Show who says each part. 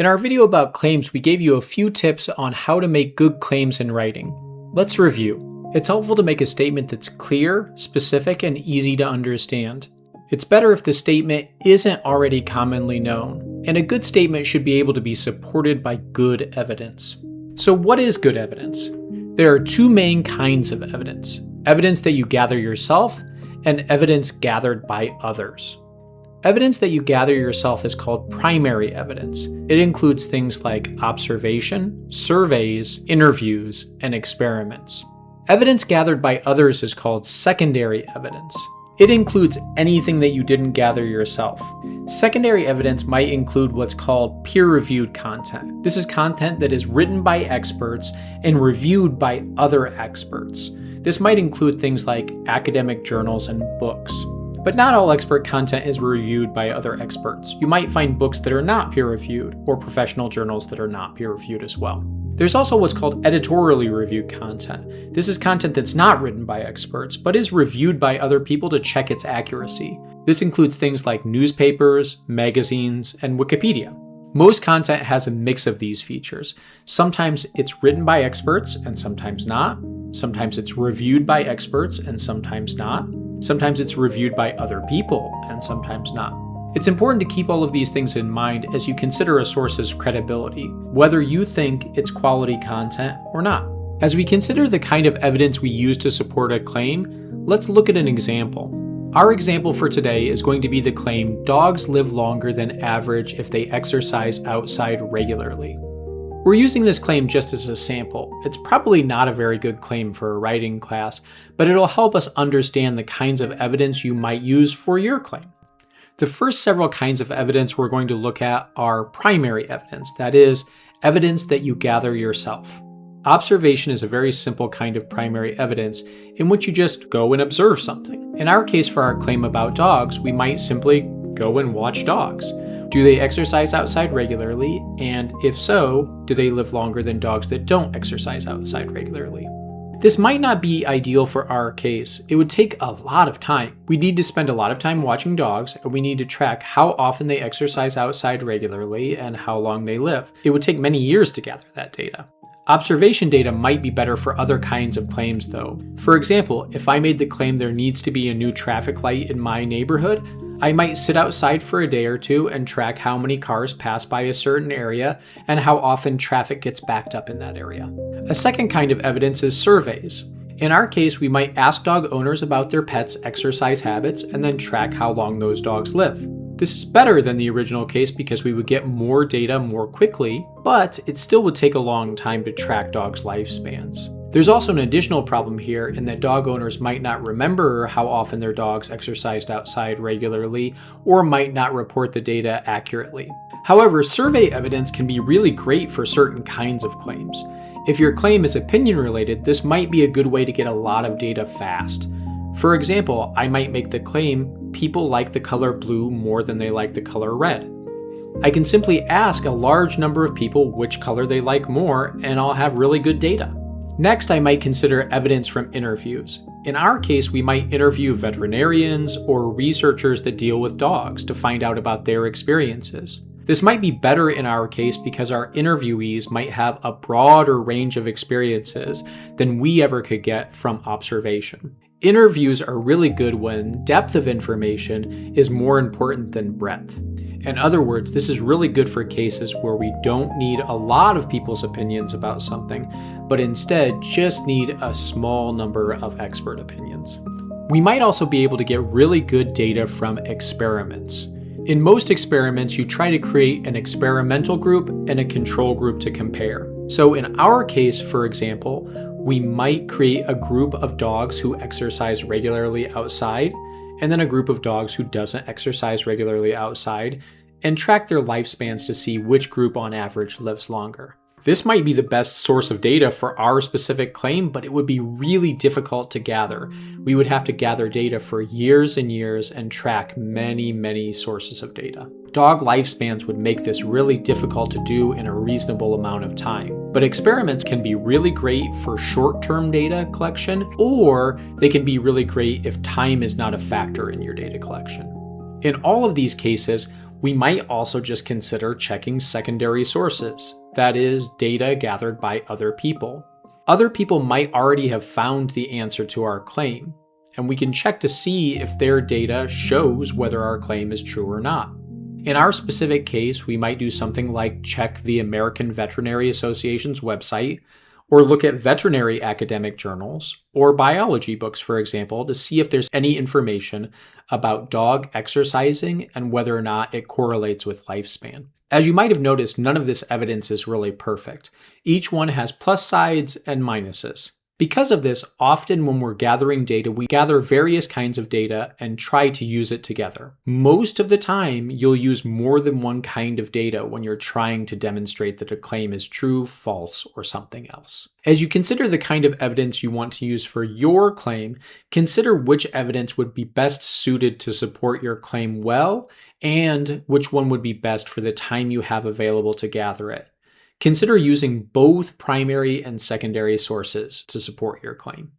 Speaker 1: In our video about claims, we gave you a few tips on how to make good claims in writing. Let's review. It's helpful to make a statement that's clear, specific, and easy to understand. It's better if the statement isn't already commonly known, and a good statement should be able to be supported by good evidence. So what is good evidence? There are two main kinds of evidence: evidence that you gather yourself and evidence gathered by others. Evidence that you gather yourself is called primary evidence. It includes things like observation, surveys, interviews, and experiments. Evidence gathered by others is called secondary evidence. It includes anything that you didn't gather yourself. Secondary evidence might include what's called peer-reviewed content. This is content that is written by experts and reviewed by other experts. This might include things like academic journals and books. But not all expert content is reviewed by other experts. You might find books that are not peer-reviewed, or professional journals that are not peer-reviewed as well. There's also what's called editorially reviewed content. This is content that's not written by experts, but is reviewed by other people to check its accuracy. This includes things like newspapers, magazines, and Wikipedia. Most content has a mix of these features. Sometimes it's written by experts and sometimes not. Sometimes it's reviewed by experts and sometimes not. Sometimes it's reviewed by other people and sometimes not. It's important to keep all of these things in mind as you consider a source's credibility, whether you think it's quality content or not. As we consider the kind of evidence we use to support a claim, let's look at an example. Our example for today is going to be the claim, dogs live longer than average if they exercise outside regularly. We're using this claim just as a sample. It's probably not a very good claim for a writing class, but it'll help us understand the kinds of evidence you might use for your claim. The first several kinds of evidence we're going to look at are primary evidence, that is, evidence that you gather yourself. Observation is a very simple kind of primary evidence in which you just go and observe something. In our case, for our claim about dogs, we might simply go and watch dogs. Do they exercise outside regularly? And if so, do they live longer than dogs that don't exercise outside regularly? This might not be ideal for our case. It would take a lot of time. We need to spend a lot of time watching dogs, and we need to track how often they exercise outside regularly and how long they live. It would take many years to gather that data. Observation data might be better for other kinds of claims though. For example, if I made the claim there needs to be a new traffic light in my neighborhood, I might sit outside for a day or two and track how many cars pass by a certain area and how often traffic gets backed up in that area. A second kind of evidence is surveys. In our case, we might ask dog owners about their pets' exercise habits and then track how long those dogs live. This is better than the original case because we would get more data more quickly, but it still would take a long time to track dogs' lifespans. There's also an additional problem here in that dog owners might not remember how often their dogs exercised outside regularly or might not report the data accurately. However, survey evidence can be really great for certain kinds of claims. If your claim is opinion related, this might be a good way to get a lot of data fast. For example, I might make the claim, people like the color blue more than they like the color red. I can simply ask a large number of people which color they like more, and I'll have really good data. Next, I might consider evidence from interviews. In our case, we might interview veterinarians or researchers that deal with dogs to find out about their experiences. This might be better in our case because our interviewees might have a broader range of experiences than we ever could get from observation. Interviews are really good when depth of information is more important than breadth. In other words, this is really good for cases where we don't need a lot of people's opinions about something, but instead just need a small number of expert opinions. We might also be able to get really good data from experiments. In most experiments, you try to create an experimental group and a control group to compare. So in our case, for example, we might create a group of dogs who exercise regularly outside, and then a group of dogs who doesn't exercise regularly outside, and track their lifespans to see which group on average lives longer. This might be the best source of data for our specific claim, but it would be really difficult to gather. We would have to gather data for years and years and track many sources of data. Dog lifespans would make this really difficult to do in a reasonable amount of time. But experiments can be really great for short-term data collection, or they can be really great if time is not a factor in your data collection. In all of these cases, we might also just consider checking secondary sources, that is, data gathered by other people. Other people might already have found the answer to our claim, and we can check to see if their data shows whether our claim is true or not. In our specific case, we might do something like check the American Veterinary Association's website, or look at veterinary academic journals, or biology books, for example, to see if there's any information about dog exercising and whether or not it correlates with lifespan. As you might have noticed, none of this evidence is really perfect. Each one has plus sides and minuses. Because of this, often when we're gathering data, we gather various kinds of data and try to use it together. Most of the time, you'll use more than one kind of data when you're trying to demonstrate that a claim is true, false, or something else. As you consider the kind of evidence you want to use for your claim, consider which evidence would be best suited to support your claim well, and which one would be best for the time you have available to gather it. Consider using both primary and secondary sources to support your claim.